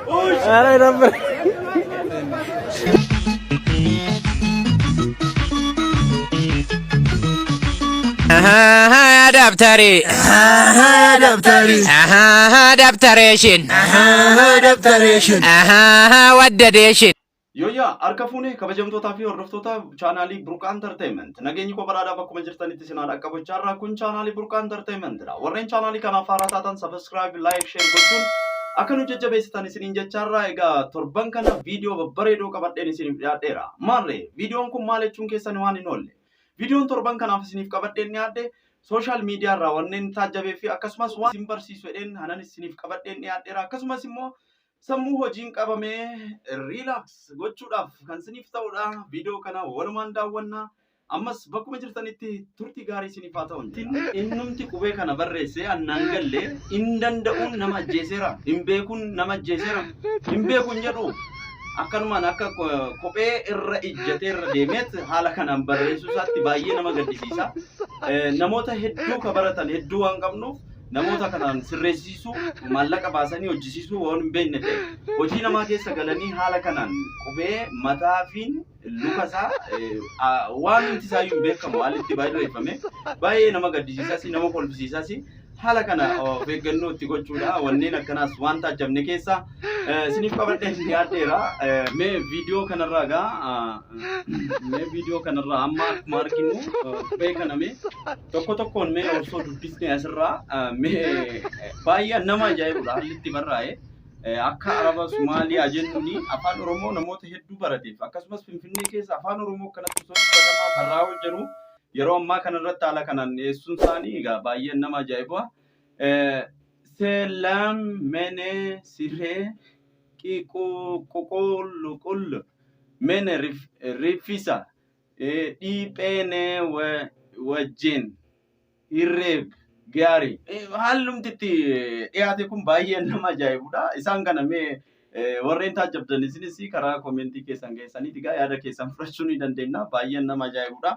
Ahora era دفتري دفتريشن ودديشن Yooyyaa harka fuunee kabajamtootaa fi hordoftoota chaanaalii Burqaa Entertainment nageenyi koo baraadhaa bakkuma jirtanitti sinaa dhaqqabachaa kun chaanaalii Burqaa Entertainmentidha. Warreen chaanaalii kanaaf haaraa taatan subscribe, like, share gochuun akka nu jajjabeessitan isiniin jechaarraa egaa torban kana viidiyoo babbareedoo qabadheen isiniif dhiyaadheera. Maarree viidiyoon kun maal jechuun keessan waan hin oolle. Viidiyoon torban kanaaf isiniif qabadheen dhiyaadhe social media irraa wanneen taajjabee fi akkasumas waan isin barsiisu jedheen hanan isiniif qabadheen dhiyaadheera. Akkasumas immoo sammuu hojiin qabamee relax gochuudhaaf kan isiniif ta'udha. Viidiyoo kana walumaan daawwannaa. Ammas bakkuma jirtanitti turtii gaarii isiniif haa ta'u. Innumti qubee kana barreessee annaan gallee hin danda'uun nama ajjeeseera. Hin beekuun nama ajjeeseera. Hin beekuun jedhu akkanumaan akka kophee irra ijjatee irra deemeet haala kanaan barreessuu isaatti baay'ee nama gaddisiisa. Namoota hedduu ka baratan hedduu waan qabnuuf namoota kanaan sirreessisuu maallaqa baasanii hojjisiisuu waan hin beekne ta'e hojii namaa keessa galanii haala kanaan qubee mataa fi lukasaa waan nuti isaayyuu hin beekamu haalitti barreeffame baay'ee nama gaddisiisas nama kolfisiisas haala kana of eeggannoo itti gochuudha. Wanneen akkanaas waan taajjabne keessa isiniif qabadhee dhiyaadheera. Mee viidiyoo kanarraa amma akkuma arginu qubee kana mee tokko tokkoon mee osoo dubbisne asirraa mee baay'ee nama ajaa'ibudha haalli itti barraa'e. Akka Araba Somaaliyaa jennuuni afaan Oromoo namoota hedduu barateef akkasumas Finfinnee keessa afaan Oromoo kanatti osoo dubbatamaa barraa'uu jiru yeroo ammaa kanarratti haala kanaan dhiyeessuun isaanii egaa baay'ee nama ajaa'iba. Selam mene siree qiququlqull mene rifisa dhiphene wajjin hirreeb gaarii haalumtitti dhiyaate kun baay'ee nama ajaa'ibudha. Isaan kana mee warreen taajjabdan isinis karaa koomentii keessan geessaniiti gaa yaada keessan fudhachuu ni dandeenya. Baay'ee nama ajaa'ibudha.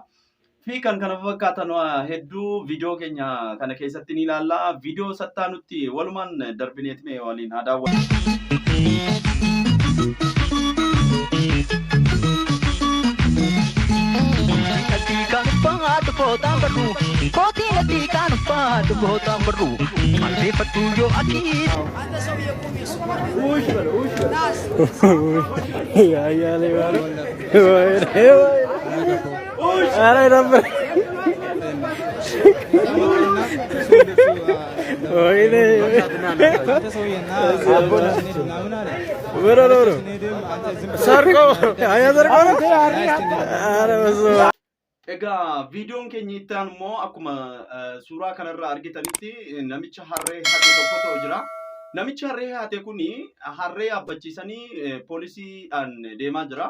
Fi kan kana fakkaatan hedduu viidiyoo keenya kana keessatti ni ilaalla. Viidiyoo sattaa nutti walumaan darbineet mee waliin haa daawwannu. Ahora era Egaa viidiyoon keenya itti aanu immoo akkuma suuraa kanarraa argitanitti namicha harree hate tokkotu jira. Namichi harree hate kuni harree yaabbachiisanii poolisiidhaan deemaa jira.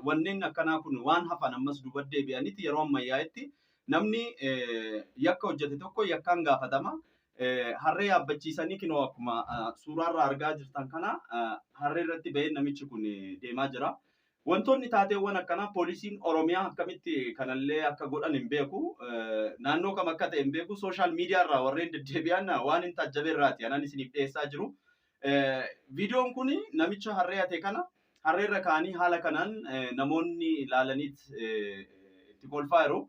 Wanneen akkanaa kun waan hafan ammas duubatti deebi'anitti yeroo ammayyaa'etti namni yakka hojjete tokko yakkaan gaafatama. Harree yaabbachiisanii kinoo akkuma suuraarraa argaa jirtan kana harree irratti ba'ee namichi kun deemaa jira. Wantoonni taateewwan akkanaa poolisiin Oromiyaa akkamitti kanallee akka godhan hin beeku. Naannoo kam akka ta'e hin beeku. Social media irraa warreen deddeebi'an waan hin taajjabeerraati anan isiniif dhiyeessaa jiru. Viidiyoon kun namicha harree hate kana harreerra kaanii haala kanaan namoonni ilaalaniit itti kolfaa jiru.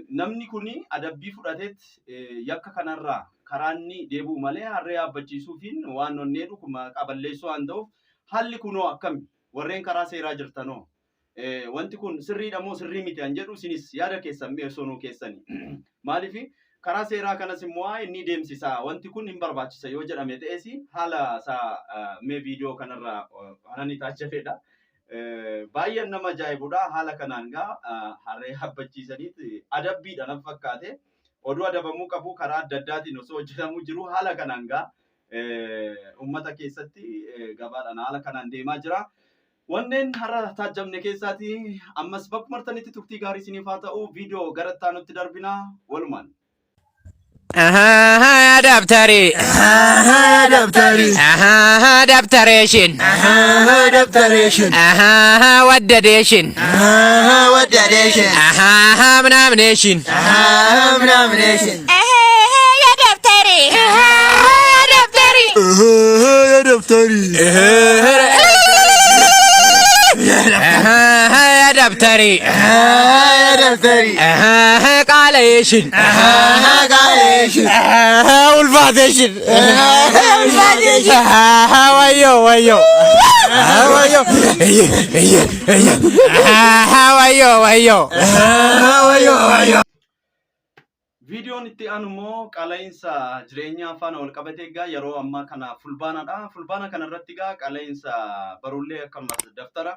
Namni kun adabbii fudhateet yakka kanarraa karaanni deebi'u malee harree yaabbachiisuufiin waan onneedhu kuma qaballeessuu waan ta'uuf haalli kunoo akkami? Warreen karaa seeraa jirtanoo wanti kun sirriidha moo sirrii miti an jedhu isinis yaada keessan mi'eessonuu keessani. Maaliif karaa seeraa kanas immoo inni deemsisa wanti kun hin barbaachisa yoo jedhame ta'es haala isaa mee viidiyoo kanarraa anani taajjabedha. Baay'ee nama ajaa'ibudha. Haala kanaan gaa harree yaabbachiisaniiti adabbiidha nan fakkaate oduu adabamuu qabu karaa adda addaatiin osoo hojjetamuu jiru haala kanaan gaa ummata keessatti gabaadhaan haala kanaan deemaa jira. Wanneen har'a taajjabne keessaati ammas bakkuma martanitti turtii gaarii isiniif haa ta'u. Viidiyoo garattaa nutti darbina walumaan. دفتري دفتريشن ودديشن منامنيشن يا دفتري يا دفتري يا دبتري يا دفتري قاليشن قاليشن والفاتيشن ويو ويو ويو ويو ويو Viidiyoon itti aanu immoo qala'insa jireenya afaan wal qabatee egaa yeroo ammaa kana fulbaanadha. Fulbaana kanarratti egaa qala'insa barullee akkasumas daftara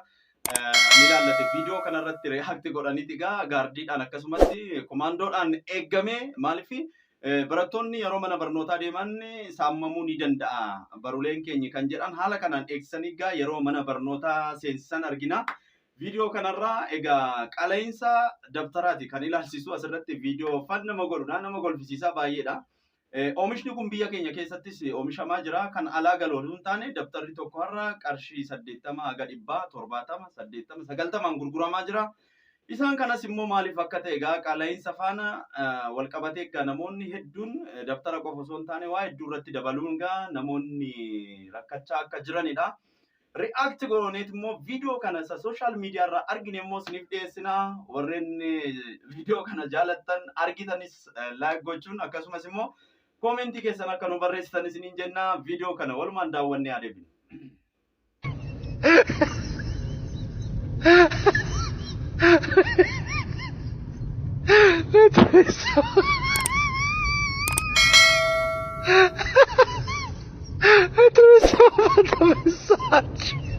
ni ilaallate. Viidiyoo kanarratti reaakti godhaniiti egaa gaardiidhaan akkasumas komaandoodhaan eeggamee maaliif barattoonni yeroo mana barnootaa deeman saamamuu ni danda'a. Baruleen keenya kan jedhan haala kanaan eegsisanii egaa yeroo mana barnootaa seensisan argina. Viidiyoo kanarraa egaa qala'insa daftaraati kan ilaalchisu asirratti viidiyoo fan nama godhudha nama golfisiisaa baay'eedha. Oomishni kun biyya keenya keessattis oomishamaa jira kan alaa galoo hin taane daftarri tokko har'a qarshii 80 haga 170 80 90 gurguramaa jira. Isaan kanas immoo maaliif akka ta'e egaa qala'insa faana wal qabatee egaa namoonni hedduun daftara qofa osoo hin taane waa hedduu irratti dabaluun egaa namoonni rakkachaa akka jiranidha. React gooneet immoo viidiyoo kana social media irraa argine immoo isiniif dhiyeessina. Warreen viidiyoo kana jaalattan argitanis like gochuun akkasumas immoo koomentii keessan akka nu barreessitan isiniin jenna. Viidiyoo kana walumaan daawwannee adeemna. Atravessou o mensagem.